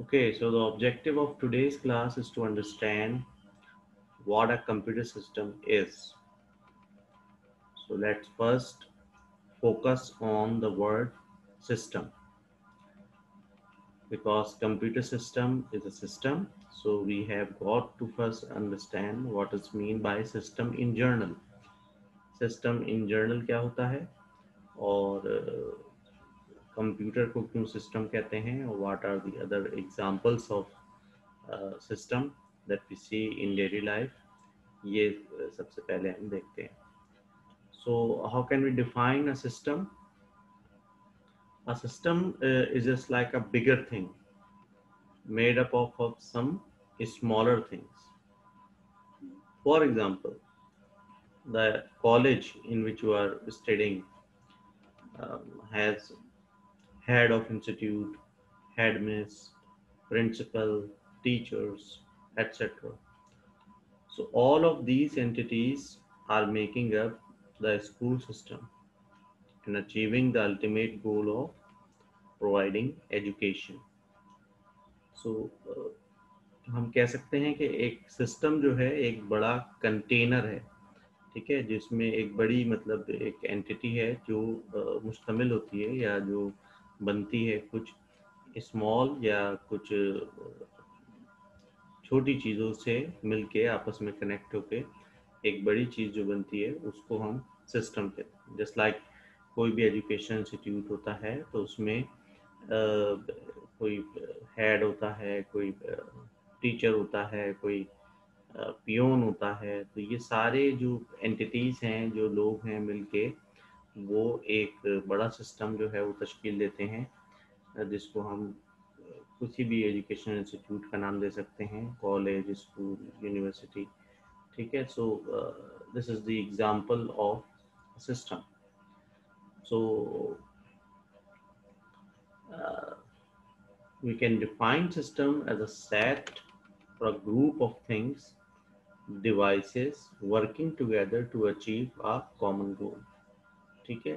Okay, so the objective of today's class is to understand what a computer system is. So let's first focus on the word system, because computer system is a system. So we have got to first understand what is mean by system in general. System in general क्या होता है और computer को क्यों system कहते हैं और what are the other examples of system that we see in daily life, ये सबसे पहले हम देखते हैं. So how can we define a system? A system is just like a bigger thing made up of some smaller things. For example, the college in which you are studying has head of institute, headmistress, principal, teachers, etc. So all of these entities are making up the school system and achieving the ultimate goal of providing education. So हम कह सकते हैं कि एक system जो है एक बड़ा कंटेनर है, ठीक है, जिसमें एक बड़ी मतलब एक एंटिटी है जो मुश्तमिल होती है या जो बनती है कुछ स्मॉल या कुछ छोटी चीज़ों से मिलके आपस में कनेक्ट होके एक बड़ी चीज़ जो बनती है उसको हम सिस्टम कहते हैं. जस्ट लाइक कोई भी एजुकेशन इंस्टीट्यूट होता है तो उसमें कोई हेड होता है, कोई टीचर होता है, कोई पियोन होता है. तो ये सारे जो एंटिटीज़ हैं, जो लोग हैं मिलके, वो एक बड़ा सिस्टम जो है वो तश्कील देते हैं, जिसको हम किसी भी एजुकेशन इंस्टीट्यूट का नाम दे सकते हैं, कॉलेज, स्कूल, यूनिवर्सिटी, ठीक है. So this is the example of system. So we can define system as a set or a group of things, devices working together to achieve a common goal. ठीक है,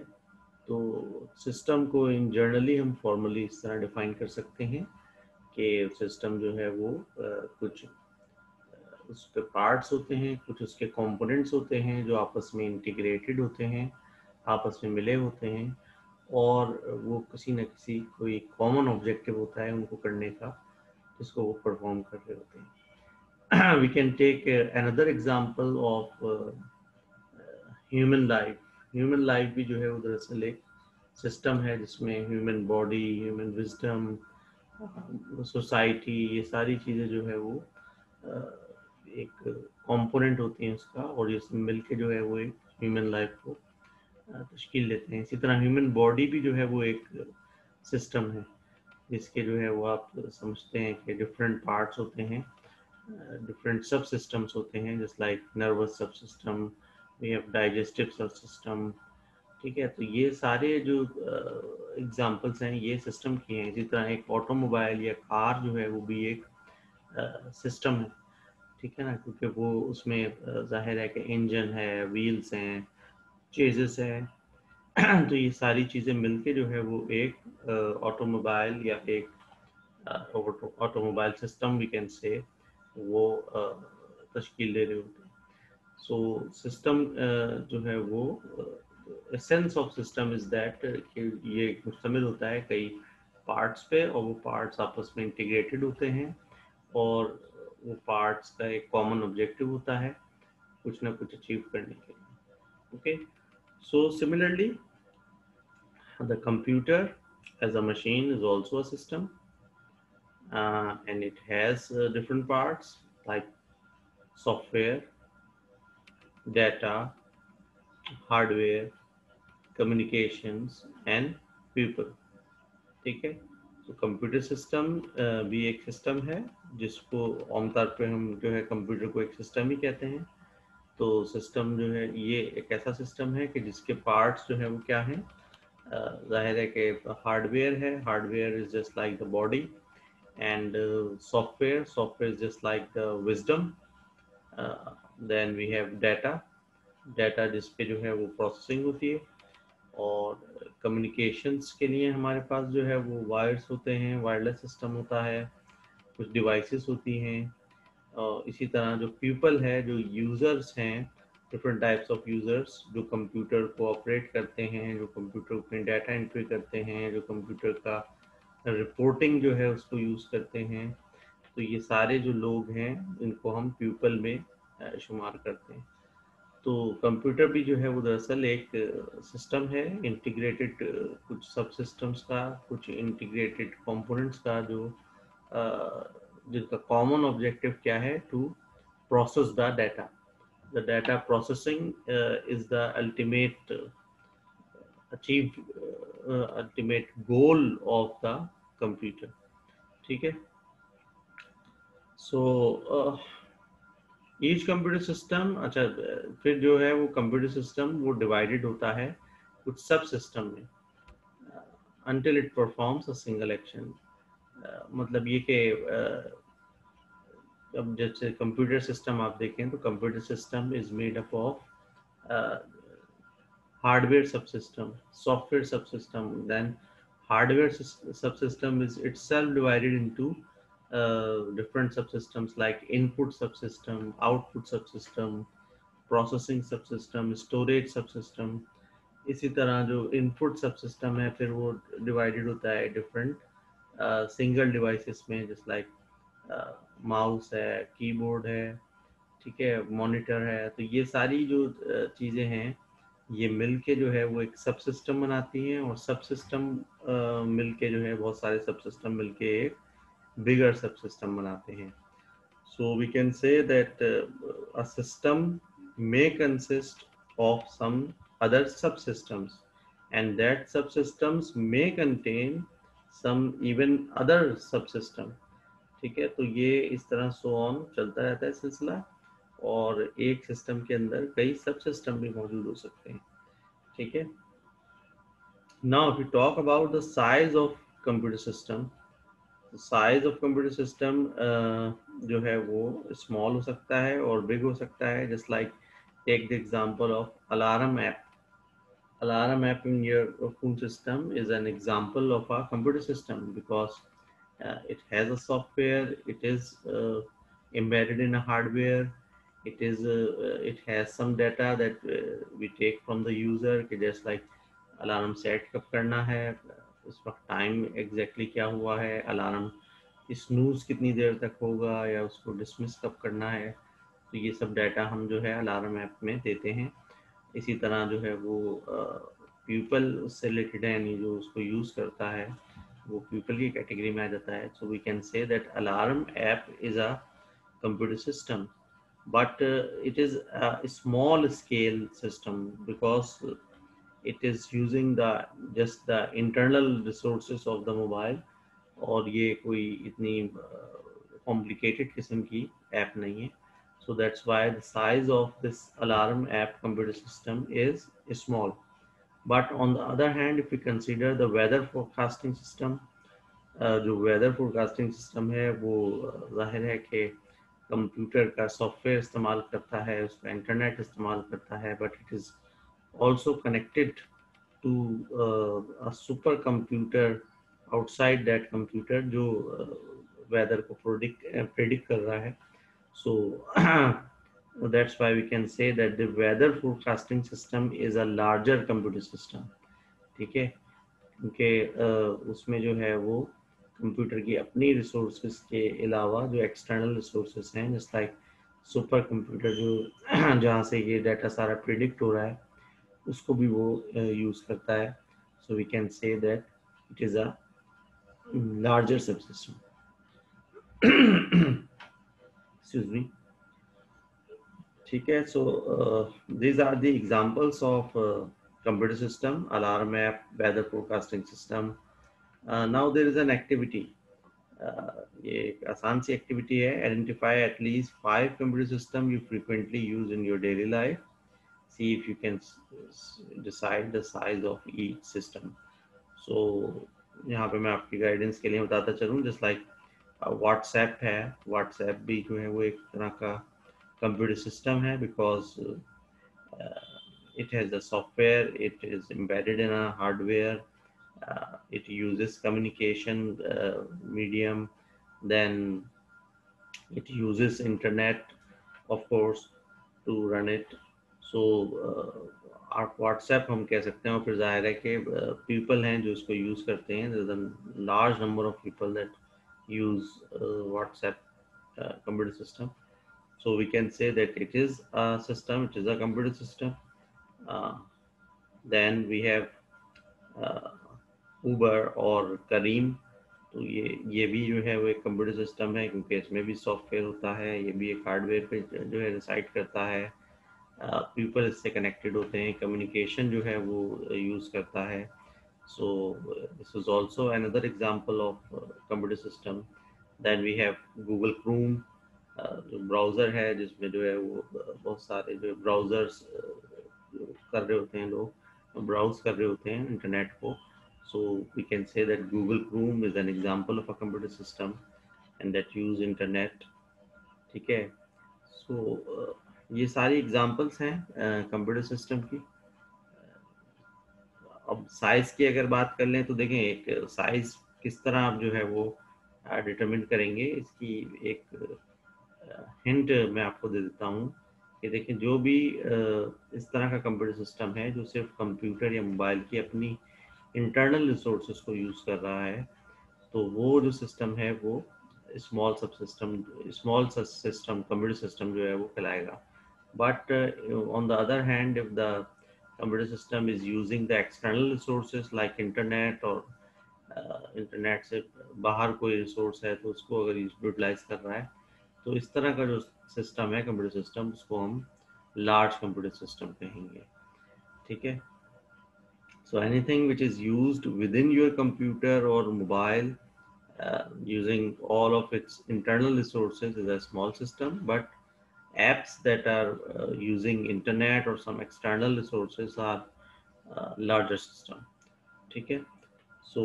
तो system को इन generally हम formally इस तरह define कर सकते हैं कि सिस्टम जो है वो कुछ उसके पार्ट्स होते हैं, कुछ उसके कंपोनेंट्स होते हैं जो आपस में इंटीग्रेटेड होते हैं, आपस में मिले होते हैं, और वो किसी न किसी कोई कॉमन ऑब्जेक्टिव होता है उनको करने का, जिसको वो परफॉर्म कर रहे होते हैं. We can take another example of human life. Human life भी जो है वो दरअसल एक सिस्टम है जिसमें human body, human wisdom, society, ये सारी चीज़ें जो है वो एक कंपोनेंट होती हैं उसका, और ये सब मिलके जो है वो एक ह्यूमन लाइफ को तश्कील देते हैं. इसी तरह ह्यूमन बॉडी भी जो है वो एक सिस्टम है जिसके जो है वो आप समझते हैं कि डिफरेंट पार्ट्स होते हैं, डिफरेंट सब सिस्टम्स होते हैं, जस्ट लाइक नर्वस सब सिस्टम, वी हैव डाइजेस्टिव सब सिस्टम. ठीक है, तो ये सारे जो एग्जांपल्स हैं ये सिस्टम की हैं. इसी तरह एक ऑटोमोबाइल या कार जो है वो भी एक सिस्टम है, ठीक है ना, क्योंकि वो उसमें जाहिर है कि इंजन है, व्हील्स हैं, चेजेस है. तो ये सारी चीज़ें मिलके जो है वो एक ऑटोमोबाइल या एक ऑटोमोबाइल सिस्टम वी कैन से वो तश्कील दे रहे होते हैं. सो सिस्टम जो है वो essence of system is that कि ये मुश्तमिल होता है कई पार्ट्स पे, और वो पार्ट्स आपस में इंटीग्रेटेड होते हैं, और वो पार्ट्स का एक कॉमन ऑब्जेक्टिव होता है कुछ ना कुछ अचीव करने के लिए. Okay, so similarly the computer as a machine is also a system, and it has different parts like software, data, hardware, communications and people. ठीक है, तो कंप्यूटर सिस्टम भी एक सिस्टम है जिसको आमतौर पे हम जो है कंप्यूटर को एक सिस्टम ही कहते हैं. तो सिस्टम जो है ये एक ऐसा सिस्टम है कि जिसके पार्ट्स जो है वो क्या हैं, जाहिर है कि हार्डवेयर है, hardware is just like the body, and software is just like the wisdom. Then we have data जिस पे जो है वो प्रोसेसिंग होती है, और कम्युनिकेशंस के लिए हमारे पास जो है वो वायर्स होते हैं, वायरलेस सिस्टम होता है, कुछ डिवाइसेस होती हैं, इसी तरह जो पीपल है, जो यूज़र्स हैं, डिफरेंट टाइप्स ऑफ यूज़र्स जो कंप्यूटर को ऑपरेट करते हैं, जो कंप्यूटर में डाटा एंट्री करते हैं, जो कंप्यूटर का रिपोर्टिंग जो है उसको यूज़ करते हैं। तो ये सारे जो लोग हैं इनको हम पीपल में शुमार करते हैं। तो कंप्यूटर भी जो है वो दरअसल एक सिस्टम है, इंटीग्रेटेड कुछ सब सिस्टम्स का, कुछ इंटीग्रेटेड कंपोनेंट्स का, जो जिनका कॉमन ऑब्जेक्टिव क्या है, to process the data. The data processing is the ultimate achieve ultimate goal of the computer. ठीक है। सो ईच कंप्यूटर सिस्टम, अच्छा, फिर जो है वो कंप्यूटर सिस्टम वो डिवाइडेड होता है कुछ सब सिस्टम में until it performs a single action। मतलब ये कि अब जैसे कंप्यूटर सिस्टम आप देखें तो computer system is made up of hardware subsystem, software subsystem, then hardware subsystem is itself divided into different subsystems like input subsystem, output subsystem, processing subsystem, storage subsystem। इसी तरह जो इनपुट सबसिस्टम है फिर वो divided होता है different single devices में, just like mouse है, कीबोर्ड है, ठीक है, मॉनिटर है। तो ये सारी जो चीज़ें हैं ये मिल के जो है वो एक सब सिस्टम बनाती हैं, और सब सिस्टम मिल के जो है बहुत सारे सब सिस्टम मिल के एक बिगर सब सिस्टम बनाते हैं। So we can say that a system may consist of some other subsystems, and that subsystems may contain some even other subsystem। ठीक है, तो ये इस तरह सो ऑन चलता रहता है सिलसिला, और एक सिस्टम के अंदर कई सब सिस्टम भी मौजूद हो सकते हैं। ठीक है। Now if you talk about the size of computer system, size of computer system जो है वो स्मॉल हो सकता है और बिग हो सकता है। Just like take the example of alarm app. Alarm app in your phone system is an example of a computer system because it has a software, it is embedded in a hardware, it has some data that we take from the user कि just like alarm set कब करना है, उस वक्त time exactly क्या हुआ है, alarm snooze कितनी देर तक होगा, या उसको डिसमिस कब करना है। तो ये सब डाटा हम जो है अलार्म ऐप में देते हैं। इसी तरह जो है वो पीपल उससे रिलेटेड है, यानी जो उसको यूज़ करता है वो पीपल की कैटेगरी में आ जाता है। So we can say that alarm app is a computer system, but it is a small scale system because it is using the just the internal resources of the mobile, और ये कोई इतनी complicated किस्म की app नहीं है। So that's why the size of this alarm app computer system is small. But on the other hand, if we consider the weather forecasting system, जो weather forecasting system है वो जाहिर है कि कंप्यूटर का सॉफ्टवेयर इस्तेमाल करता है, उसका इंटरनेट इस्तेमाल करता है, but it is also connected to a super computer outside that computer जो वेदर को प्रेडिक्ट कर रहा है। सो that's why we can say that the weather forecasting system is a larger computer system। ठीक है, क्योंकि उसमें जो है वो कंप्यूटर की अपनी रिसोर्सेज के अलावा जो एक्सटर्नल रिसोर्सेज हैं, जस्ट लाइक सुपर कंप्यूटर जो जहाँ से ये डाटा सारा प्रिडिक्ट हो रहा है उसको भी वो यूज़ करता है। So we can say that it is a larger subsystem. Excuse me. ठीक है। So these are the examples of computer system, alarm app, weather forecasting system. Now there is an activity. ये एक आसान सी activity है। Identify at least 5 computer system you frequently use in your daily life, see if you can decide the size of each system. So यहाँ पे मैं आपकी guidance के लिए बताता चलूँ, जस्ट लाइक व्हाट्सएप है। व्हाट्सएप भी जो है वो एक तरह का कंप्यूटर सिस्टम है because it has a software, it is embedded in a hardware, it uses communication medium then it uses internet of course to run it. So आप WhatsApp हम कह सकते हैं, और फिर जाहिर है कि people हैं जो इसको यूज़ करते हैं. There's a large number of people that use WhatsApp computer system. So we can say that it is a system, it is a computer system. uh, then we have uh, Uber और Careem. तो ये भी जो है वो एक computer system है, क्योंकि इसमें भी सॉफ्टवेयर होता है, ये भी एक हार्डवेयर पे जो है रिसाइड करता है. पीपल इससे कनेक्टेड होते हैं, कम्युनिकेशन जो है वो यूज़ करता है. So this is also another example of computer system. Then we have Google Chrome, जो ब्राउज़र है जिसमें जो है वो बहुत सारे जो ब्राउज़र्स कर रहे होते हैं, लोग ब्राउज कर रहे होते हैं इंटरनेट को. So we can say that Google Chrome is an example of a computer system and that use internet. ठीक है. So ये सारी एग्जांपल्स हैं कंप्यूटर सिस्टम की. अब साइज की अगर बात कर लें तो देखें, एक साइज किस तरह आप जो है वो डिटरमिन करेंगे, इसकी एक हिंट मैं आपको दे देता हूँ कि देखें, जो भी इस तरह का कंप्यूटर सिस्टम है जो सिर्फ कंप्यूटर या मोबाइल की अपनी इंटरनल रिसोर्सेज को यूज़ कर रहा है, तो वो जो सिस्टम है वो स्मॉल सिस्टम कंप्यूटर सिस्टम जो है वो कहलाएगा. But on the other hand, if the computer system is using the external resources like internet, और इंटरनेट से बाहर कोई रिसोर्स है तो उसको अगर यूटिलाइज कर रहा है, तो इस तरह का जो सिस्टम है कंप्यूटर सिस्टम, उसको हम लार्ज कंप्यूटर सिस्टम कहेंगे. ठीक है. So anything which is used within your computer or mobile using all of its internal resources is a small system, but apps that are using internet or some external resources are larger system. ठीक है. So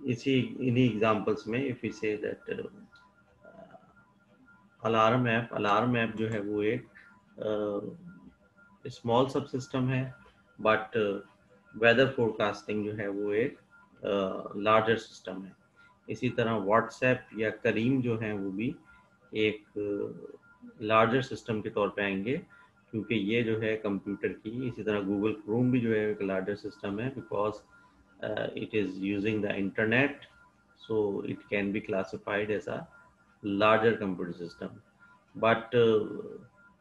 इसी इन्हीं examples में if we say that alarm app जो है वो एक small सब सिस्टम है, बट वेदर फोरकास्टिंग जो है वो एक लार्जर सिस्टम है. इसी तरह व्हाट्सएप या करीम जो है वो भी एक लार्जर सिस्टम के तौर पे आएंगे, क्योंकि ये जो है कंप्यूटर की. इसी तरह गूगल क्रोम भी जो है एक लार्जर सिस्टम है, because it is using the internet, so it can be classified as a larger computer system. But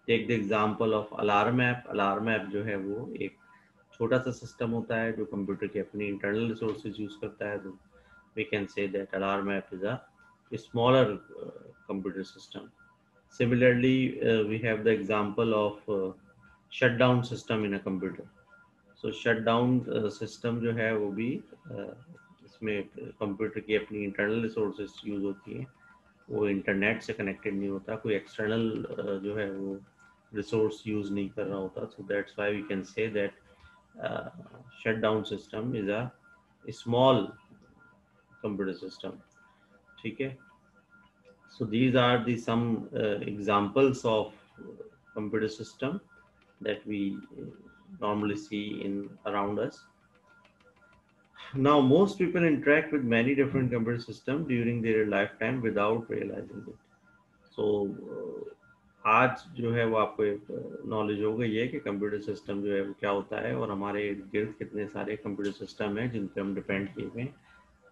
take the example of alarm app. Alarm app जो है वो एक छोटा सा सिस्टम होता है जो कंप्यूटर के अपनी इंटरनल रिसोर्सेज यूज करता है. तो we can say that alarm app is a smaller computer system. Similarly, we have the example of shutdown system in a computer. So shutdown system जो है वो भी इसमें कंप्यूटर की अपनी इंटरनल रिसोर्सेज यूज होती हैं, वो इंटरनेट से कनेक्टेड नहीं होता, कोई एक्सटर्नल जो है वो रिसोर्स यूज नहीं कर रहा होता. So that's why we can say that shutdown system is a small computer system. ठीक है. So these are the some examples of computer system that we normally see in around us. Now, most people interact with many different computer systems during their lifetime without realizing it. So, आज जो है वो आपको एक knowledge हो गई है कि कंप्यूटर सिस्टम जो है वो क्या होता है, और हमारे इर्द गिर्द कितने सारे कंप्यूटर सिस्टम हैं जिन पे हम डिपेंड किए हुए हैं.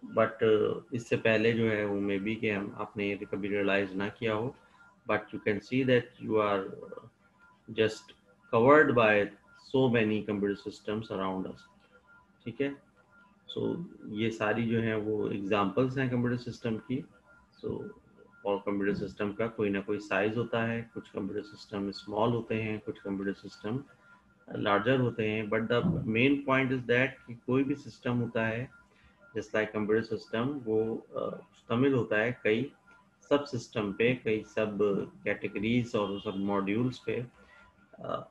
बट इससे पहले जो है वो मे बी कि हम आपने ये कभी रियलाइज ना किया हो, but you can see that you are just covered by so many computer systems around us. ठीक है. सो ये सारी जो है वो एग्जांपल्स हैं कंप्यूटर सिस्टम की. सो और कंप्यूटर सिस्टम का कोई ना कोई साइज होता है, कुछ कंप्यूटर सिस्टम स्मॉल होते हैं, कुछ कंप्यूटर सिस्टम लार्जर होते हैं. But the main point is that कि कोई भी सिस्टम होता है जस्ट लाइक कंप्यूटर सिस्टम, वो मुश्तमिल होता है कई सब सिस्टम पे, कई सब कैटेगरीज और सब मॉड्यूल्स पे,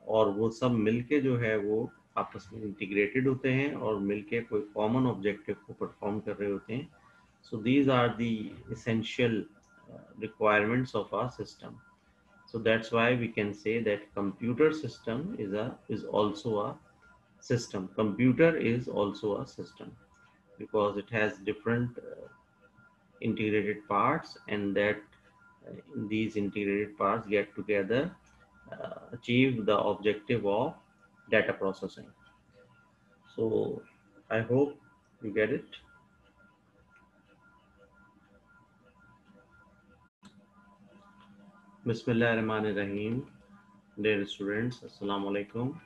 और वो सब मिलके जो है वो आपस में इंटीग्रेटेड होते हैं और मिलके कोई कॉमन ऑब्जेक्टिव को परफॉर्म कर रहे होते हैं. So these are the essential requirements of our system. So that's why we can say that computer system is also a system. Computer is also a system because it has different integrated parts, and that these integrated parts get together, achieve the objective of data processing. So I hope you get it. Bismillahirrahmanirrahim. Dear students, Assalamu alaikum.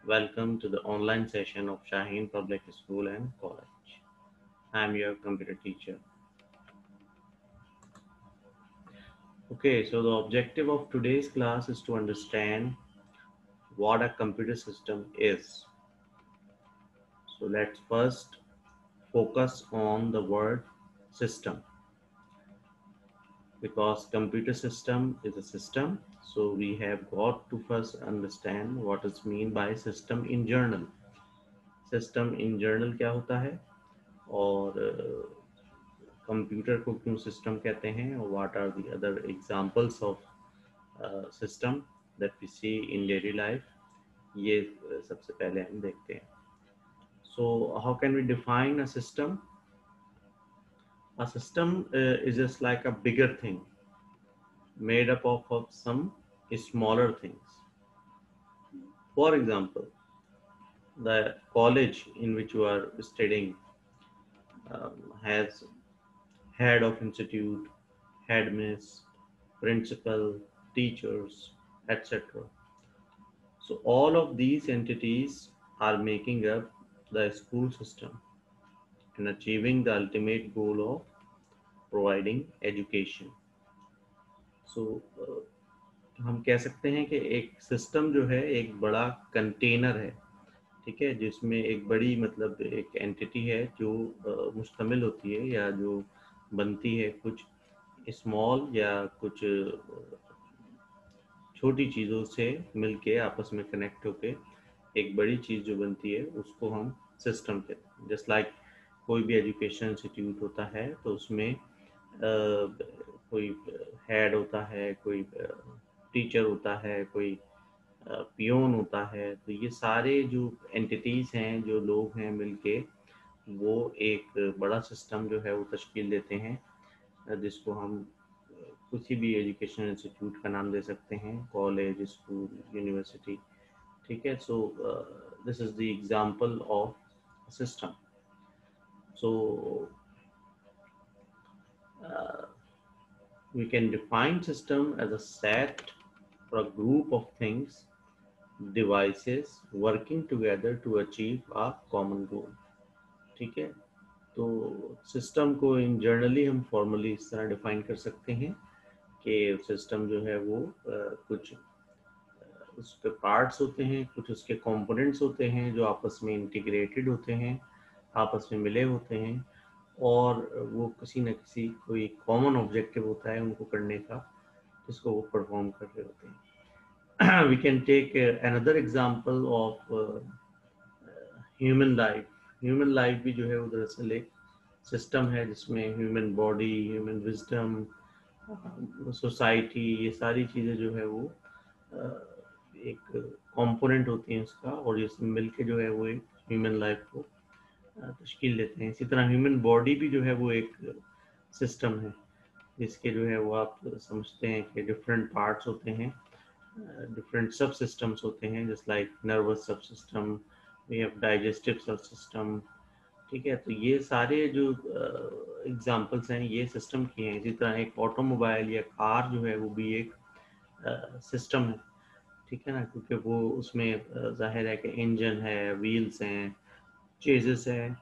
Welcome to the online session of Shaheen Public School and College. I am your computer teacher. Okay, so the objective of today's class is to understand what a computer system is. So let's first focus on the word system, because computer system is a system. So we have got to first understand what is mean by system in general. System in general क्या होता है, और computer को क्यों system कहते हैं, और what are the other examples of system that we see in daily life, ये सबसे पहले हम देखते हैं. So how can we define a system? A system is just like a bigger thing made up of some smaller things. For example, the college in which you are studying has head of institute, headmistress, principal, teachers, etc. So all of these entities are making up the school system and achieving the ultimate goal of providing education. So हम कह सकते हैं कि एक system जो है एक बड़ा कंटेनर है, ठीक है, जिसमें एक बड़ी मतलब एक एंटिटी है जो मुश्तमिल होती है या जो बनती है कुछ स्मॉल या कुछ छोटी चीज़ों से मिलके आपस में कनेक्ट होके एक बड़ी चीज़ जो बनती है उसको हम सिस्टम कहते हैं. जस्ट लाइक कोई भी एजुकेशन इंस्टीट्यूट होता है तो उसमें कोई हेड होता है, कोई टीचर होता है, कोई पियोन होता है. तो ये सारे जो एंटिटीज़ हैं, जो लोग हैं मिलके, वो एक बड़ा सिस्टम जो है वो तश्कील देते हैं, जिसको हम किसी भी एजुकेशन इंस्टीट्यूट का नाम दे सकते हैं, कॉलेज, स्कूल, यूनिवर्सिटी, ठीक है. So this is the example of system. So we can define system as a set or a group of things, devices working together to achieve a common goal. ठीक है, तो system को इन generally हम formally इस तरह define कर सकते हैं कि सिस्टम जो है वो कुछ उसके पार्ट्स होते हैं, कुछ उसके कंपोनेंट्स होते हैं जो आपस में इंटीग्रेटेड होते हैं, आपस में मिले होते हैं, और वो किसी न किसी कोई कॉमन ऑब्जेक्टिव होता है उनको करने का, जिसको वो परफॉर्म कर रहे होते हैं. We can take another example of human life. Human life भी जो है वो दरअसल एक सिस्टम है जिसमें human body, human wisdom, society, ये सारी चीज़ें जो है वो एक कंपोनेंट होती हैं उसका, और ये सब मिलके जो है वो एक ह्यूमन लाइफ को तश्कील देते हैं. इसी तरह ह्यूमन बॉडी भी जो है वो एक सिस्टम है, जिसके जो है वो आप समझते हैं कि डिफरेंट पार्ट्स होते हैं, डिफरेंट सब सिस्टम्स होते हैं, जस्ट लाइक नर्वस सब सिस्टम, वी हैव डाइजेस्टिव सब सिस्टम, ठीक है. तो ये सारे जो एग्जांपल्स हैं ये सिस्टम की हैं. इसी तरह एक ऑटोमोबाइल या कार जो है वो भी एक सिस्टम है, ठीक है ना, क्योंकि वो उसमें जाहिर है कि इंजन है, व्हील्स हैं, चेजेस है.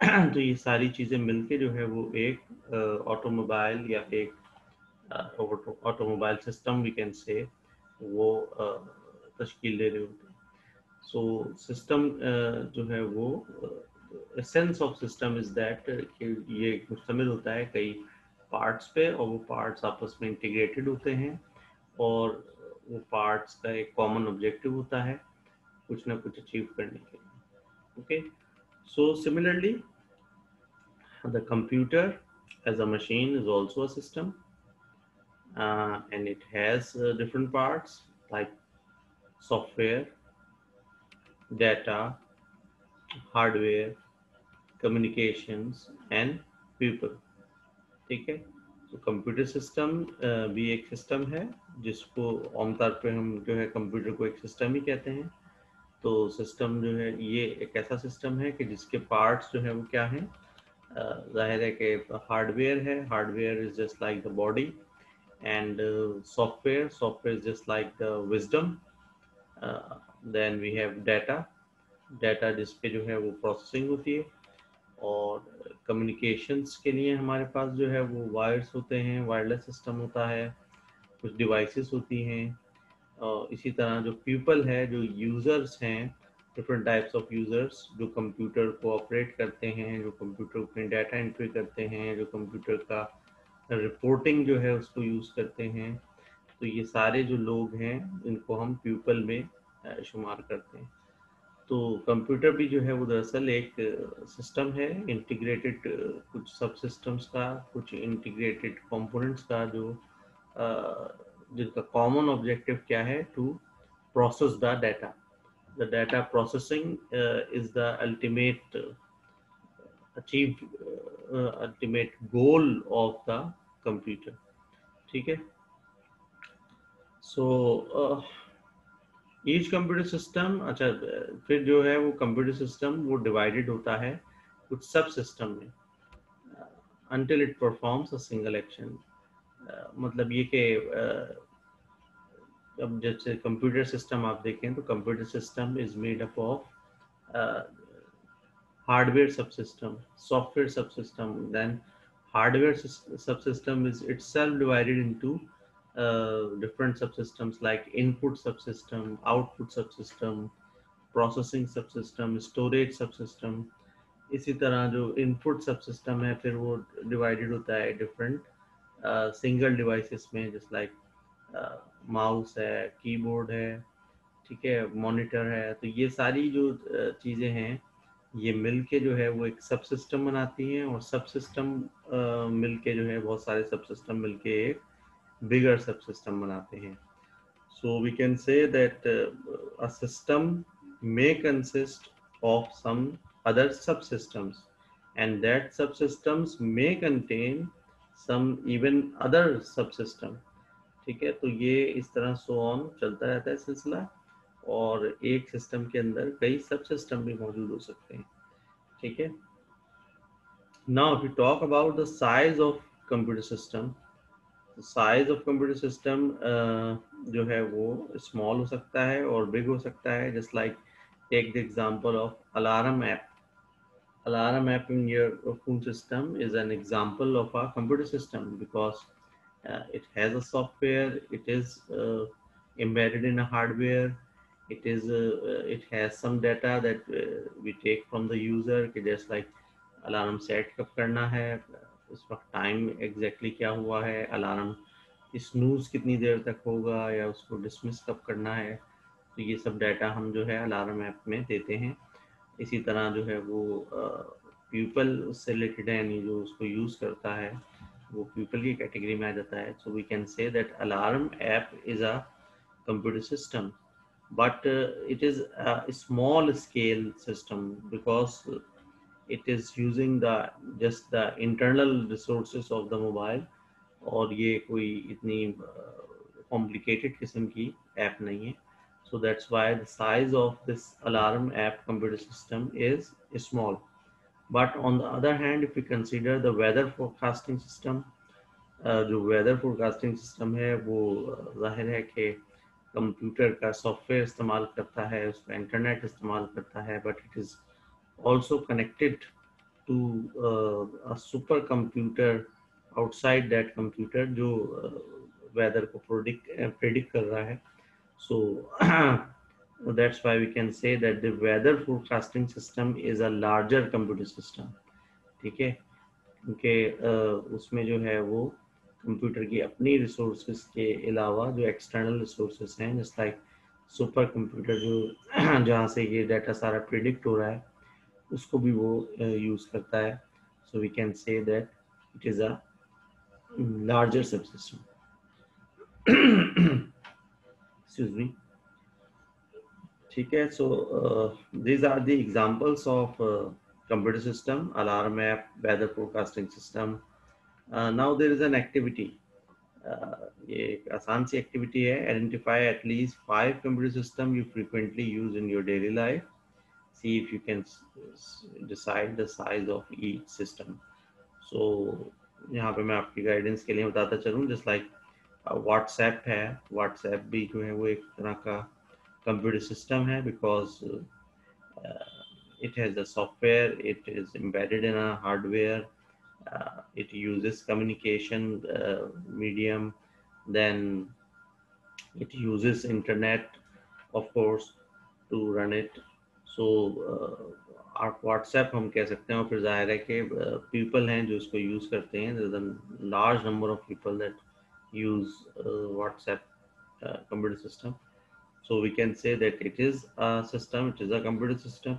तो ये सारी चीज़ें मिलके जो है वो एक ऑटोमोबाइल या एक ऑटोमोबाइल सिस्टम वी कैन से वो तश्कील दे रहे होते हैं. सो सिस्टम जो है वो essence of system is that कि ये मुश्तमिल होता है कई पार्ट्स पे, और वो पार्ट्स आपस में इंटीग्रेटेड होते हैं, और वो पार्ट्स का एक कॉमन ऑब्जेक्टिव होता है कुछ ना कुछ अचीव करने के लिए. Okay, so similarly the computer as a machine is also a system, and it has different parts like software, data, hardware, communications, and people. ठीक है। तो कंप्यूटर सिस्टम भी एक सिस्टम है जिसको आमतौर पे हम जो है कंप्यूटर को एक सिस्टम ही कहते हैं। तो सिस्टम जो है ये एक ऐसा सिस्टम है कि जिसके पार्ट्स जो है वो क्या हैं, जाहिर है कि हार्डवेयर है, hardware is just like the body, and software is just like the wisdom. Then we have data, data जिस पे जो है वो प्रोसेसिंग होती है, और कम्युनिकेशंस के लिए हमारे पास जो है वो वायर्स होते हैं, वायरलेस सिस्टम होता है, कुछ डिवाइसेस होती हैं। और इसी तरह जो पीपल है, जो यूज़र्स हैं, डिफरेंट टाइप्स ऑफ यूज़र्स जो कंप्यूटर को ऑपरेट करते हैं, जो कंप्यूटर में डाटा एंट्री करते हैं, जो कंप्यूटर का रिपोर्टिंग जो है उसको यूज़ करते हैं। तो ये सारे जो लोग हैं इनको हम पीपल में शुमार करते हैं। तो कंप्यूटर भी जो है वो दरअसल एक सिस्टम है, इंटीग्रेटेड कुछ सब सिस्टम्स का, कुछ इंटीग्रेटेड कंपोनेंट्स का, जो जिनका कॉमन ऑब्जेक्टिव क्या है, to process the data. The data processing is the ultimate achieve ultimate goal of the computer. ठीक है। सो ईच कंप्यूटर सिस्टम, अच्छा फिर जो है वो कंप्यूटर सिस्टम वो डिवाइडेड होता है कुछ सब सिस्टम में until it performs a single action। मतलब ये कि अब जैसे कंप्यूटर सिस्टम आप देखें तो computer system is made up of hardware subsystem, software subsystem, then hardware subsystem is itself divided into different subsystems like input subsystem, output subsystem, processing subsystem, storage subsystem। इसी तरह जो इनपुट सबसिस्टम है फिर वो divided होता है different single devices में, just like mouse है, कीबोर्ड है, ठीक है, मॉनिटर है। तो ये सारी जो चीज़ें हैं ये मिलके जो है वो एक सब सिस्टम बनाती हैं, और सब सिस्टम मिलके जो है बहुत सारे सब सिस्टम मिलके एक बिगर सब सिस्टम बनाते हैं। So we can say that a system may consist of some other subsystems, and that subsystems may contain some even other subsystem। ठीक है। तो ये इस तरह सो ऑन चलता रहता है सिलसिला, और एक सिस्टम के अंदर कई सब सिस्टम भी मौजूद हो सकते हैं। ठीक है। Now if we talk about the size of computer system, the size of computer system जो है वो small हो सकता है और big हो सकता है। Just like take the example of alarm app। Alarm app in your phone system is an example of a computer system because it has a software, it is embedded in a hardware, it has some data that we take from the user, just like alarm set कब करना है, उस वक्त time exactly क्या हुआ है, alarm snooze कितनी देर तक होगा, या उसको डिसमिस कब करना है। तो ये सब डाटा हम जो है अलार्म ऐप में देते हैं। इसी तरह जो है वो पीपल उससे रिलेटेड है, यानी जो उसको यूज़ करता है वो पीपल की कैटेगरी में आ जाता है। So we can say that alarm app is a computer system, but it is a small scale system because it is using the just the internal resources of the mobile, और ये कोई इतनी complicated किस्म की app नहीं है। So that's why the size of this alarm app computer system is small। But on the other hand, if we consider the weather forecasting system, जो weather forecasting system है वो जाहिर है कि कंप्यूटर का सॉफ्टवेयर इस्तेमाल करता है, उसका इंटरनेट इस्तेमाल करता है, but it is also connected to a super computer outside that computer जो वेदर को प्रेडिक्ट कर रहा है। सो that's why we can say that the weather forecasting system is a larger computer system। ठीक है। क्योंकि उसमें जो है वो कंप्यूटर की अपनी रिसोर्सेज के अलावा जो एक्सटर्नल रिसोर्सेज हैं, जस्ट लाइक सुपर कंप्यूटर जो जहाँ से ये डाटा सारा प्रिडिक्ट हो रहा है, उसको भी वो यूज़ करता है। So we can say that it is a larger subsystem. Excuse me. ठीक है। So these are the examples of computer system, alarm app, weather forecasting system, now there is an activity, ये एक आसान सी activity है. Identify at least 5 computer system you frequently use in your daily life. See if you can decide the size of each system. So यहाँ पे मैं आपकी guidance के लिए बताता चलूँ, जस्ट लाइक व्हाट्सएप है. व्हाट्सएप भी जो है वो एक तरह का कंप्यूटर सिस्टम है, because it has a software, it is embedded in a hardware, it uses communication medium, then it uses internet of course to run it. So आप व्हाट्सएप हम कह सकते हैं, और फिर जाहिर है कि पीपल हैं जो इसको यूज़ करते हैं. There is a large number of people that use WhatsApp computer system. So we can say that it is a system, it is a computer system.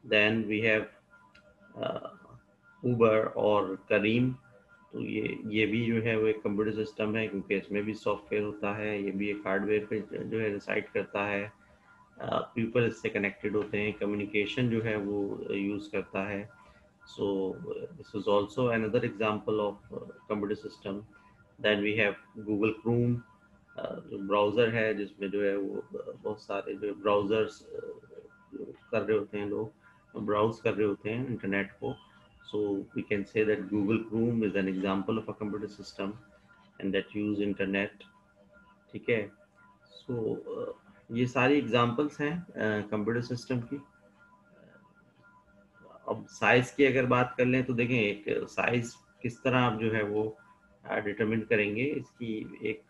Then we have Uber और Careem. तो ये भी जो है वो एक computer system है, क्योंकि इसमें भी सॉफ्टवेयर होता है, ये भी एक हार्डवेयर पे जो है रिसाइड करता है. पीपल इससे कनेक्टेड होते हैं, कम्युनिकेशन जो है वो यूज़ करता है. So this is also another example of computer system. Then we have Google Chrome, जो ब्राउज़र है जिसमें जो है वो बहुत सारे जो ब्राउज़र्स कर रहे होते हैं, लोग ब्राउज कर रहे होते हैं इंटरनेट को. So we can say that Google Chrome is an example of a computer system and that use internet. ठीक है. सो ये सारी एग्जांपल्स हैं कंप्यूटर सिस्टम की. अब साइज की अगर बात कर लें तो देखें, एक साइज किस तरह आप जो है वो डिटरमिन करेंगे, इसकी एक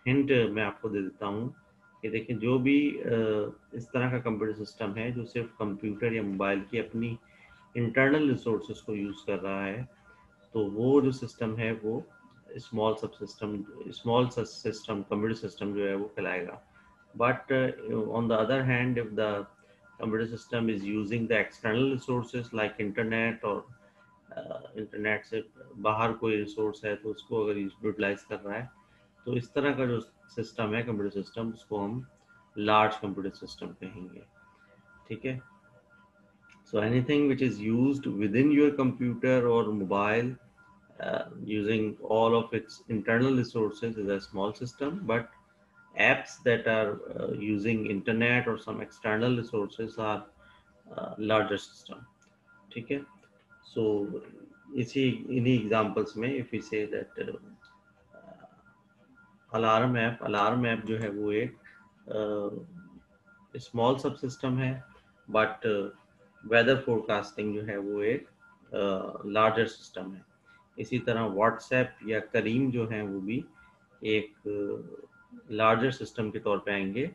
हिंट मैं आपको दे देता हूँ कि देखिए, जो भी इस तरह का कंप्यूटर सिस्टम है जो सिर्फ कंप्यूटर या मोबाइल की अपनी इंटरनल रिसोर्सेज को यूज़ कर रहा है, तो वो जो सिस्टम है वो स्मॉल सिस्टम कंप्यूटर सिस्टम जो है वो कहलाएगा. But on the other hand, if the computer system is using the external resources like internet, और इंटरनेट से बाहर कोई रिसोर्स है तो उसको अगर यूटिलाइज कर रहा है, तो इस तरह का जो सिस्टम है कंप्यूटर सिस्टम, उसको हम लार्ज कंप्यूटर सिस्टम कहेंगे. ठीक है. So anything which is used with in your computer और mobile using all of its internal resources is a small system, but apps that are using internet or some external resources are larger system. ठीक है. So इन्हीं examples में if we say that alarm app जो है वो एक small सब system है, बट वेदर फोरकास्टिंग जो है वो एक लार्जर सिस्टम है. इसी तरह व्हाट्सएप या करीम जो है वो भी एक लार्जर सिस्टम के तौर पे आएंगे,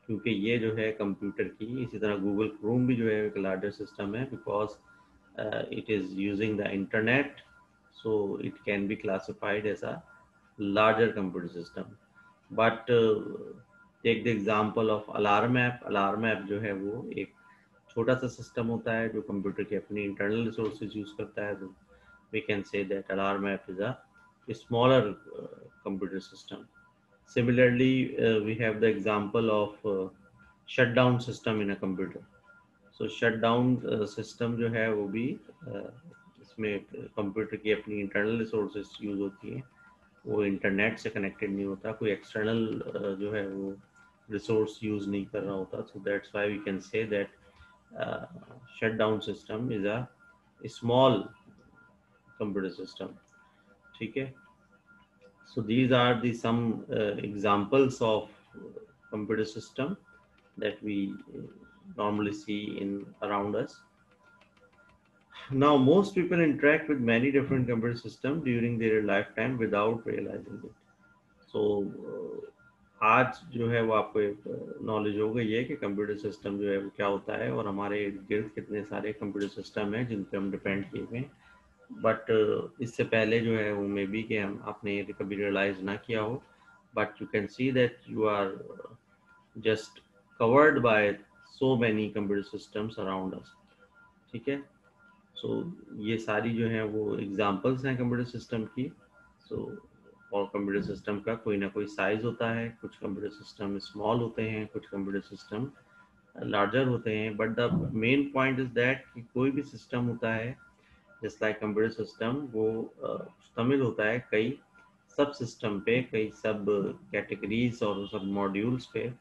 क्योंकि ये जो है कंप्यूटर की. इसी तरह गूगल क्रोम भी जो है एक लार्जर सिस्टम है, because it is using the internet, so it can be classified as a larger computer system. But take the example of alarm app जो है वो एक छोटा सा सिस्टम होता है जो कंप्यूटर के अपनी इंटरनल रिसोर्सेज यूज करता है. तो we can say that alarm app is a smaller computer system. Similarly, we have the example of shutdown system in a computer. So shutdown system जो है वो भी इसमें कंप्यूटर की अपनी इंटरनल रिसोर्सेज यूज होती हैं, वो इंटरनेट से कनेक्टेड नहीं होता, कोई एक्सटर्नल जो है वो रिसोर्स यूज नहीं कर रहा होता. So that's why we can say that shutdown system is a small computer system. ठीक है. So these are the some examples of computer system that we normally see in around us. Now most people interact with many different computer systems during their lifetime without realizing it. So आज जो है वो आपको एक knowledge हो गई है कि कंप्यूटर सिस्टम जो है वो क्या होता है, और हमारे इर्द गिर्द कितने सारे कंप्यूटर सिस्टम हैं जिन पे हम डिपेंड किए हुए हैं. बट इससे पहले जो है वो मे बी कि हम आपने ये कभी रियलाइज ना किया हो, but you can see that you are just covered by so many computer systems around us. ठीक है. सो ये सारी जो है वो एग्जांपल्स हैं कंप्यूटर सिस्टम की. सो और कंप्यूटर सिस्टम का कोई ना कोई साइज होता है, कुछ कंप्यूटर सिस्टम स्मॉल होते हैं, कुछ कंप्यूटर सिस्टम लार्जर होते हैं. But the main point is that कि कोई भी सिस्टम होता है जस्ट लाइक कंप्यूटर सिस्टम वो मुश्तमिल होता है कई सब सिस्टम पे, कई सब कैटेगरीज और सब मॉड्यूल्स पे,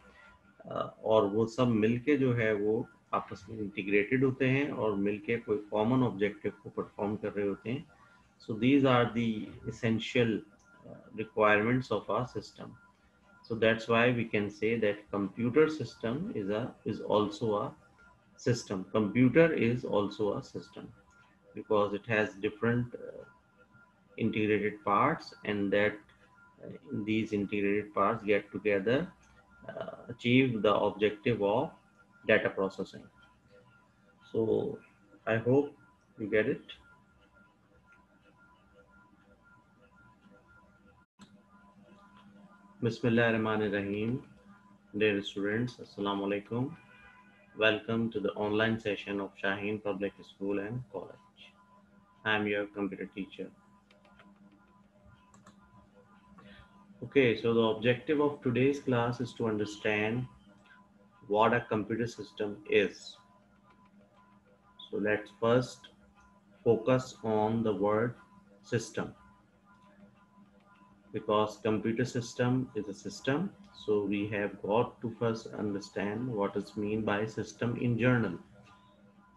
और वो सब मिलके जो है वो आपस में इंटीग्रेटेड होते हैं और मिलके कोई कॉमन ऑब्जेक्टिव को परफॉर्म कर रहे होते हैं. So these are the essential requirements of our system. So that's why we can say that computer system is also a system. Computer is also a system because it has different integrated parts, and that these integrated parts get together, achieve the objective of data processing. So I hope you get it. Bismillahirrahmanirrahim. Dear students, Assalamu alaikum. Welcome to the online session of Shaheen Public School and College. I am your computer teacher. Okay, so the objective of today's class is to understand what a computer system is. So let's first focus on the word system, because computer system is a system. So we have got to first understand what is meant by system in general.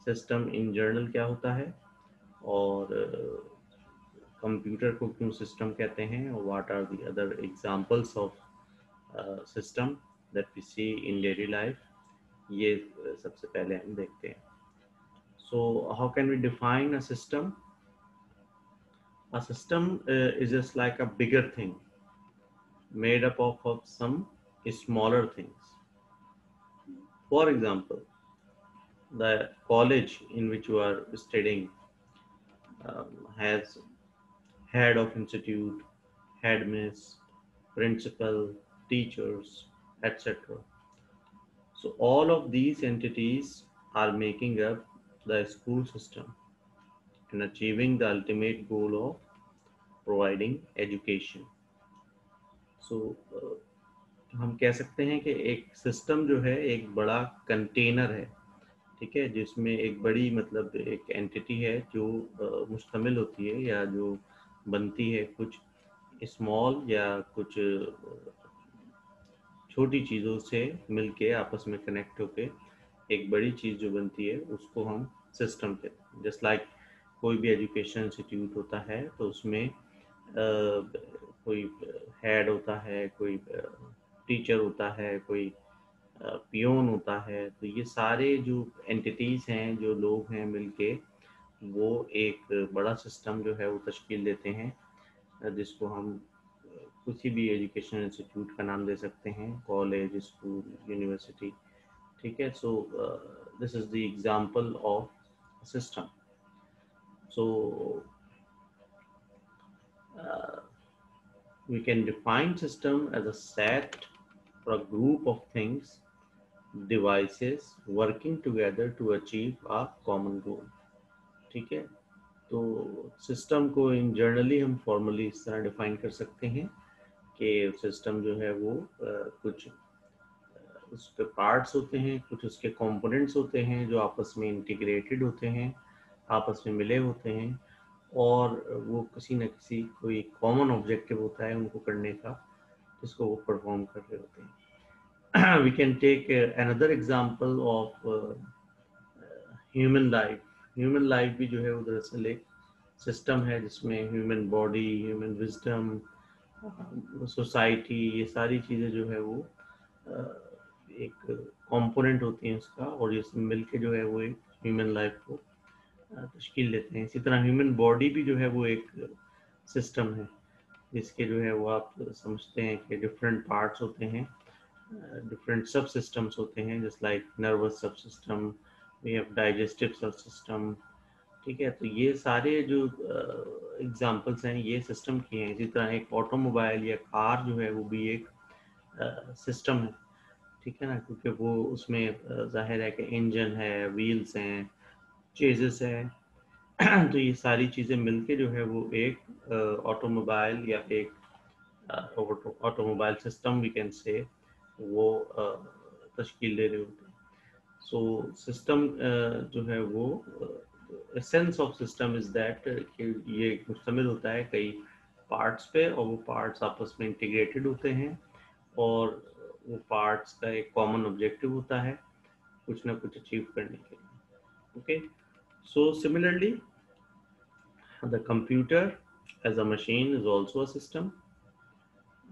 System in general क्या होता है, और computer को क्यों system कहते हैं, और what are the other examples of system that we see in daily life, ये सबसे पहले हम देखते हैं. So how can we define a system? A system is just like a bigger thing made up of some smaller things. For example, the college in which you are studying has head of institute, headmistress, principal, teachers, etc. So all of these entities are making up the school system and achieving the ultimate goal of providing education. So हम कह सकते हैं कि एक system जो है एक बड़ा कंटेनर है, ठीक है, जिसमें एक बड़ी मतलब एक एंटिटी है जो मुश्तमिल होती है या जो बनती है कुछ स्मॉल या कुछ छोटी चीज़ों से मिलके आपस में कनेक्ट होके एक बड़ी चीज़ जो बनती है उसको हम सिस्टम कहते हैं. जस्ट लाइक कोई भी एजुकेशन इंस्टीट्यूट होता है तो उसमें कोई हेड होता है, कोई टीचर होता है, कोई पियोन होता है. तो ये सारे जो एंटिटीज़ हैं, जो लोग हैं मिलके, वो एक बड़ा सिस्टम जो है वो तश्कील देते हैं, जिसको हम किसी भी एजुकेशन इंस्टीट्यूट का नाम दे सकते हैं, कॉलेज, स्कूल, यूनिवर्सिटी, ठीक है. So this is the example of system. So we can define system as a set or a group of things, devices working together to achieve a common goal. ठीक है, तो system को इन generally हम formally इस तरह define कर सकते हैं कि सिस्टम जो है वो कुछ उसके पार्ट्स होते हैं, कुछ उसके कंपोनेंट्स होते हैं जो आपस में इंटीग्रेटेड होते हैं, आपस में मिले होते हैं, और वो किसी न किसी कोई कॉमन ऑब्जेक्टिव होता है उनको करने का, जिसको वो परफॉर्म कर रहे होते हैं. We can take another example of human life. Human life भी जो है वो दरअसल एक सिस्टम है जिसमें human body, human wisdom, society, ये सारी चीज़ें जो है वो एक कंपोनेंट होती हैं उसका, और ये सब मिलके जो है वो एक ह्यूमन लाइफ को तश्कील देते हैं. इसी तरह ह्यूमन बॉडी भी जो है वो एक सिस्टम है, जिसके जो है वो आप समझते हैं कि डिफरेंट पार्ट्स होते हैं, डिफरेंट सब सिस्टम्स होते हैं, जस्ट लाइक नर्वस सब सिस्टम, वी हैव डाइजेस्टिव सब सिस्टम, ठीक है. तो ये सारे जो एग्जांपल्स हैं ये सिस्टम की हैं. इसी तरह एक ऑटोमोबाइल या कार जो है वो भी एक सिस्टम है, ठीक है ना, क्योंकि वो उसमें जाहिर है कि इंजन है, व्हील्स हैं, चेजेस है. तो ये सारी चीज़ें मिलके जो है वो एक ऑटोमोबाइल या एक ऑटोमोबाइल सिस्टम वी कैन से वो तश्कील दे रहे होते हैं. सो सिस्टम जो है वो essence of system is that कि ये मुश्तमिल होता है कई पार्ट्स पे, और वो पार्ट्स आपस में इंटीग्रेटेड होते हैं, और वो पार्ट्स का एक कॉमन ऑब्जेक्टिव होता है कुछ ना कुछ अचीव करने के लिए. Okay, so similarly the computer as a machine is also a system,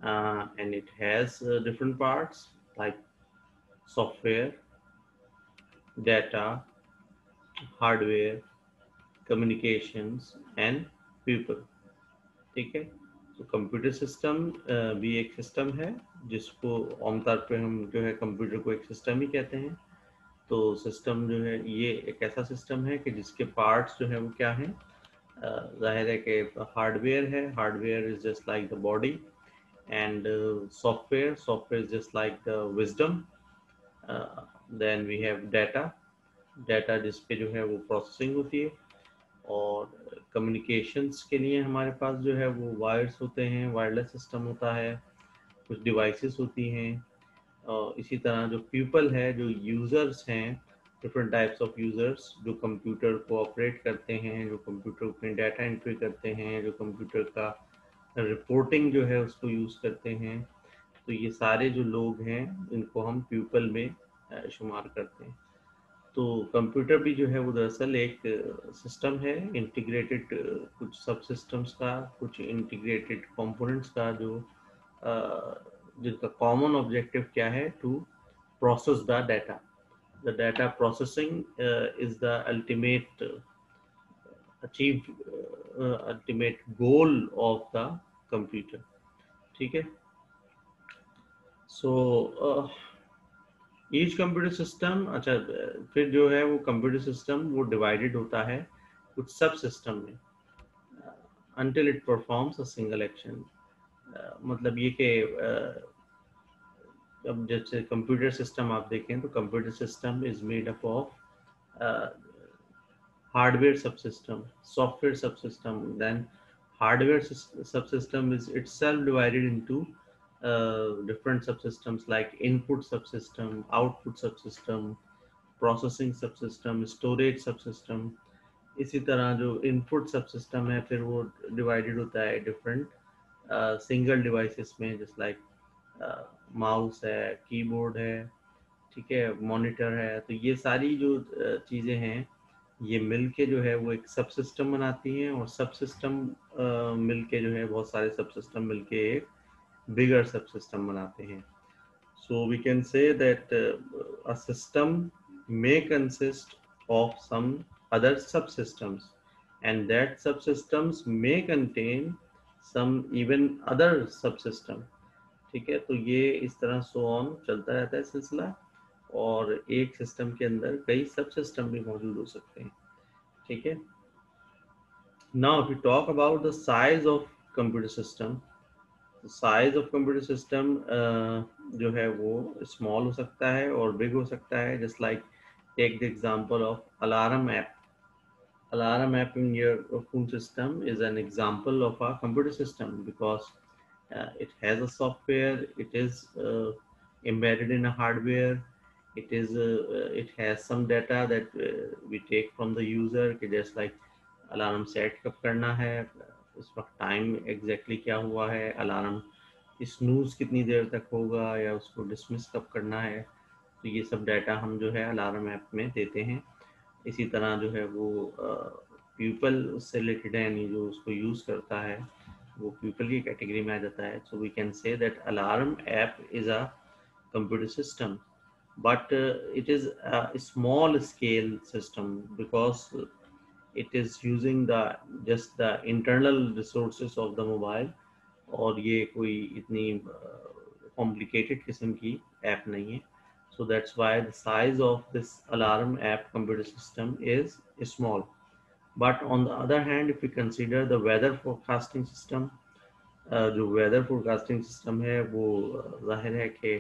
and it has different parts like software, data, hardware, communications and people. ठीक है, तो कंप्यूटर सिस्टम भी एक सिस्टम है जिसको आमतौर पे हम जो है कंप्यूटर को एक सिस्टम ही कहते हैं. तो सिस्टम जो है ये एक ऐसा सिस्टम है कि जिसके पार्ट्स जो है वो क्या हैं. जाहिर है कि हार्डवेयर है, hardware is just like the body, and software is just like the wisdom. Then we have data जिस पे जो है वो प्रोसेसिंग होती है, और कम्युनिकेशंस के लिए हमारे पास जो है वो वायर्स होते हैं, वायरलेस सिस्टम होता है, कुछ डिवाइसेस होती हैं. इसी तरह जो पीपल है, जो यूज़र्स हैं, डिफरेंट टाइप्स ऑफ यूज़र्स जो कंप्यूटर को ऑपरेट करते हैं, जो कंप्यूटर में डाटा एंट्री करते हैं, जो कंप्यूटर का रिपोर्टिंग जो है उसको यूज़ करते हैं. तो ये सारे जो लोग हैं इनको हम पीपल में शुमार करते हैं. तो कंप्यूटर भी जो है वो दरअसल एक सिस्टम है, इंटीग्रेटेड कुछ सब सिस्टम्स का, कुछ इंटीग्रेटेड कंपोनेंट्स का, जो जिनका कॉमन ऑब्जेक्टिव क्या है, to process the data. The data processing is the ultimate achieve ultimate goal of the computer. ठीक है, सो ईच कंप्यूटर सिस्टम, अच्छा फिर जो है वो कंप्यूटर सिस्टम वो डिवाइडेड होता है कुछ सब सिस्टम में until it performs a single action. मतलब ये कि अब जैसे कंप्यूटर सिस्टम आप देखें तो computer system is made up of hardware subsystem, software subsystem, then hardware subsystem is itself divided into different subsystems like input subsystem, output subsystem, processing subsystem, storage subsystem. इसी तरह जो इनपुट सबसिस्टम है फिर वो divided होता है different single devices में, just like mouse है, कीबोर्ड है, ठीक है, मॉनिटर है. तो ये सारी जो चीज़ें हैं ये मिल के जो है वो एक सब सिस्टम बनाती हैं, और सब सिस्टम मिल के जो है बहुत सारे सब सिस्टम मिल के एक बिगर सब सिस्टम बनाते हैं. So we can say that a system may consist of some other subsystems, and that subsystems may contain some even other subsystem. ठीक है, तो ये इस तरह सो ऑन चलता रहता है सिलसिला, और एक सिस्टम के अंदर कई सब सिस्टम भी मौजूद हो सकते हैं. ठीक है, now if you talk about the size of computer system, size of computer system जो है वो स्मॉल हो सकता है और बिग हो सकता है. Just like take the example of alarm app. Alarm app in your phone system is an example of a computer system because it has a software, it is embedded in a hardware, it has some data that we take from the user कि just like alarm set कब करना है, उस वक्त time exactly क्या हुआ है, alarm snooze कितनी देर तक होगा, या उसको डिसमिस कब करना है. तो ये सब डाटा हम जो है अलार्म ऐप में देते हैं. इसी तरह जो है वो पीपल उससे रिलेटेड है, यानी जो उसको यूज़ करता है वो पीपल की कैटेगरी में आ जाता है. So we can say that alarm app is a computer system, but it is a small scale system because it is using the just the internal resources of the mobile, और ये कोई इतनी complicated किस्म की app नहीं है. So that's why the size of this alarm app computer system is small. But on the other hand, if we consider the weather forecasting system, जो weather forecasting system है वो जाहिर है कि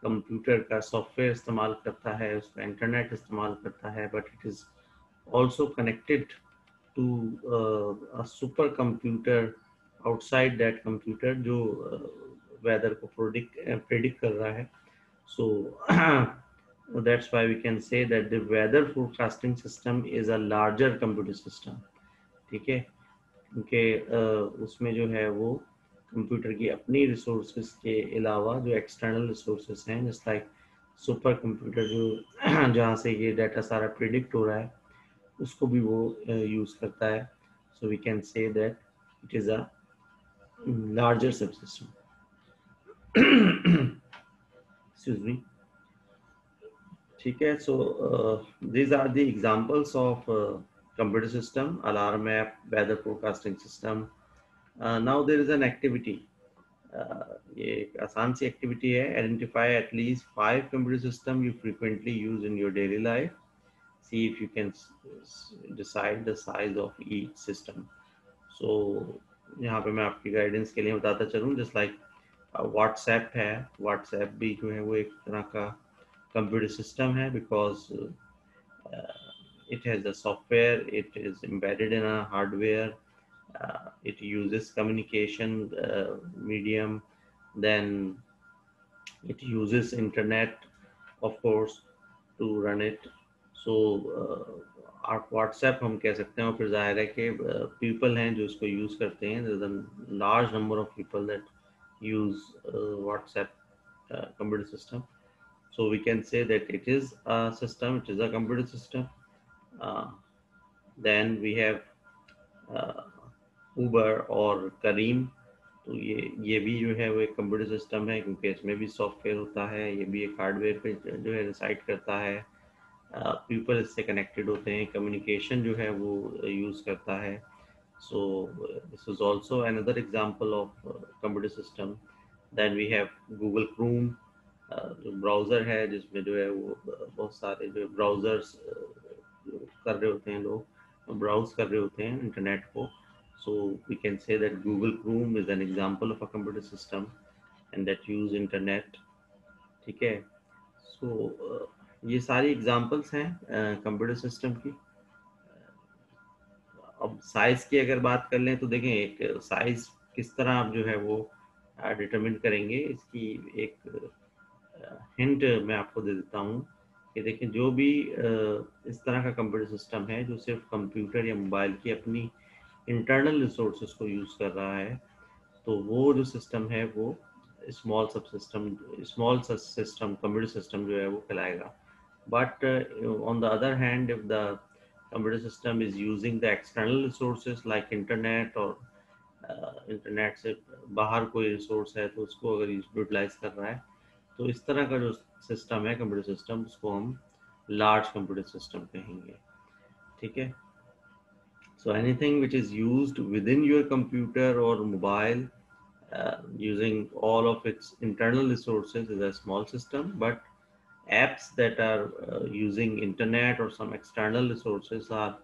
कंप्यूटर का सॉफ्टवेयर इस्तेमाल करता है, उसका इंटरनेट इस्तेमाल करता है, but it is also connected to a super computer outside that computer जो वेदर को प्रेडिक्ट कर रहा है. सो That's why we can say that the weather forecasting system is a larger computer system. ठीक है, क्योंकि उसमें जो है वो कंप्यूटर की अपनी रिसोर्सेज के अलावा जो एक्सटर्नल रिसोर्सेज हैं, जैसे लाइक सुपर कंप्यूटर जो जहाँ से ये डाटा सारा प्रिडिक्ट हो रहा है, उसको भी वो यूज़ करता है. So we can say that it is a larger subsystem. Excuse me. ठीक है, so these are the examples of computer system: alarm app, weather forecasting system. Now there is an activity. ये एक आसान सी activity है. Identify at least 5 computer system you frequently use in your daily life. See if you can decide the size of each system. So यहाँ पे मैं आपकी guidance के लिए बताता चलूँ, जस्ट लाइक व्हाट्सएप है. व्हाट्सएप भी जो है वो एक तरह का कंप्यूटर सिस्टम है, because it has a software, it is embedded in a hardware, it uses communication medium, then it uses internet, of course, to run it. So आप व्हाट्सएप हम कह सकते हैं, और फिर जाहिर है कि पीपल हैं जो इसको यूज़ करते हैं. There is a large number of people that use WhatsApp computer system. So we can say that it is a system, it is a computer system. Uh, then we have uh, Uber और Careem. तो ये भी जो है वो एक computer system है, क्योंकि इसमें भी सॉफ्टवेयर होता है. ये भी एक हार्डवेयर पे जो है रिसाइड करता है. पीपल इससे कनेक्टेड होते हैं, कम्युनिकेशन जो है वो यूज़ करता है. So this is also another example of computer system. Then we have Google Chrome, जो ब्राउज़र है, जिसमें जो है वो बहुत सारे जो ब्राउज़र्स कर रहे होते हैं, लोग ब्राउज कर रहे होते हैं इंटरनेट को. So we can say that Google Chrome is an example of a computer system and that use internet. ठीक है, सो ये सारी एग्जांपल्स हैं कंप्यूटर सिस्टम की. अब साइज की अगर बात कर लें तो देखें, एक साइज किस तरह आप जो है वो डिटरमिन करेंगे, इसकी एक हिंट मैं आपको दे देता हूँ कि देखें, जो भी इस तरह का कंप्यूटर सिस्टम है जो सिर्फ कंप्यूटर या मोबाइल की अपनी इंटरनल रिसोर्सेज को यूज़ कर रहा है, तो वो जो सिस्टम है वो स्मॉल सिस्टम कंप्यूटर सिस्टम जो है वो कहलाएगा. But on the other hand, if the computer system is using the external resources like internet, और इंटरनेट से बाहर कोई रिसोर्स है तो उसको अगर यूटिलाइज कर रहा है, तो इस तरह का जो सिस्टम है कंप्यूटर सिस्टम, उसको हम लार्ज कंप्यूटर सिस्टम कहेंगे. ठीक है, so anything which is used within your computer or mobile using all of its internal resources is a small system, but apps that are using internet or some external resources are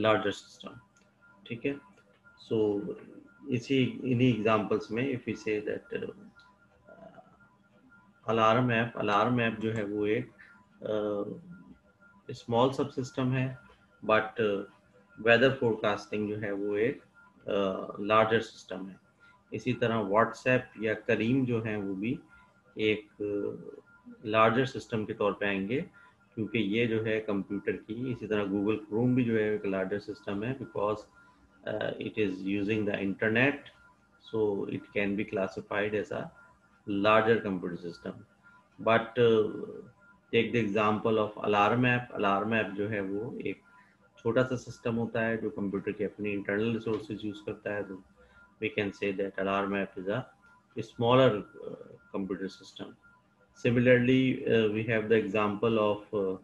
larger system. ठीक है, so इसी इन्हीं examples में if we say that alarm app जो है वो एक small सब सिस्टम है, बट वेदर फोरकास्टिंग जो है वो एक लार्जर सिस्टम है. इसी तरह व्हाट्सएप या करीम जो है वो भी एक लार्जर सिस्टम के तौर पे आएंगे, क्योंकि ये जो है कंप्यूटर की. इसी तरह गूगल क्रोम भी जो है एक लार्जर सिस्टम है, because it is using the internet, so it can be classified as a larger computer system. But take the example of alarm app. Alarm app जो है वो एक छोटा सा सिस्टम होता है जो कंप्यूटर के अपनी इंटरनल रिसोर्सेज यूज करता है. तो we can say that alarm app is a smaller computer system. Similarly, we have the example of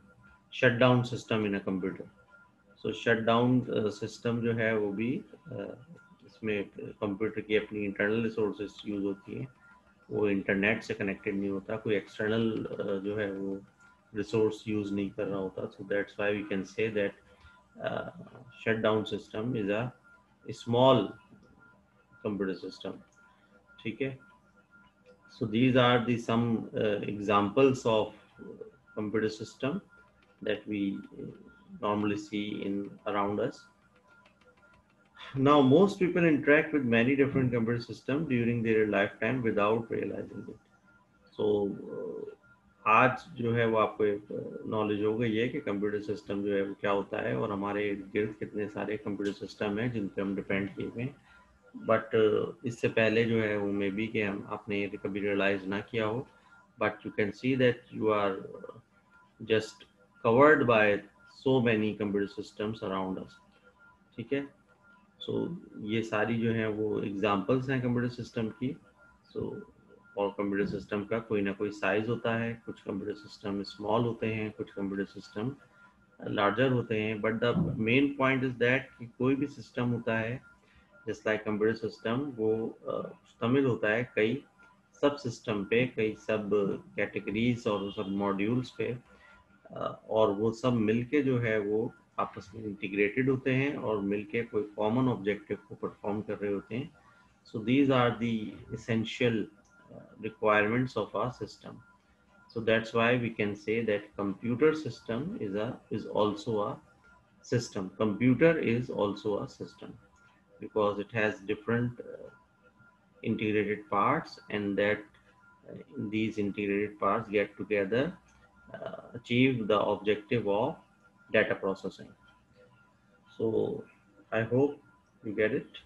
shutdown system in a computer. So shutdown system जो है वो भी इसमें कंप्यूटर की अपनी इंटरनल रिसोर्सेज यूज होती हैं. वो इंटरनेट से कनेक्टेड नहीं होता, कोई एक्सटर्नल जो है वो रिसोर्स यूज नहीं कर रहा होता. So that's why we can say that shutdown system is a small computer system. ठीक है, so these are the some examples of computer system that we normally see in around us. Now, most people interact with many different computer systems during their lifetime without realizing it. So, आज जो है वो आपको एक knowledge हो गई है कि कंप्यूटर सिस्टम जो है वो क्या होता है और हमारे इर्द गिर्द कितने सारे कंप्यूटर सिस्टम हैं जिन पे हम डिपेंड किए हुए हैं। बट इससे पहले जो है वो मे बी कि हम आपने ये कभी रियलाइज ना किया हो, but you can see that you are just covered by so many computer systems around us. ठीक है। सो ये सारी जो है वो एग्जांपल्स हैं कंप्यूटर सिस्टम की। सो और कंप्यूटर सिस्टम का कोई ना कोई साइज होता है, कुछ कंप्यूटर सिस्टम स्मॉल होते हैं, कुछ कंप्यूटर सिस्टम लार्जर होते हैं, but the main point is that कि कोई भी सिस्टम होता है जस्ट लाइक कंप्यूटर सिस्टम, वो मुश्तमिल होता है कई सब सिस्टम पे, कई सब कैटेगरीज और सब मॉड्यूल्स पे, और वो सब मिलके जो है वो आपस में इंटीग्रेटेड होते हैं और मिलके कोई कॉमन ऑब्जेक्टिव को परफॉर्म कर रहे होते हैं। So these are the essential requirements of our system. So that's why we can say that computer system is also a system. Computer is also a system because it has different integrated parts, and that these integrated parts get together, achieve the objective of data processing. So I hope you get it.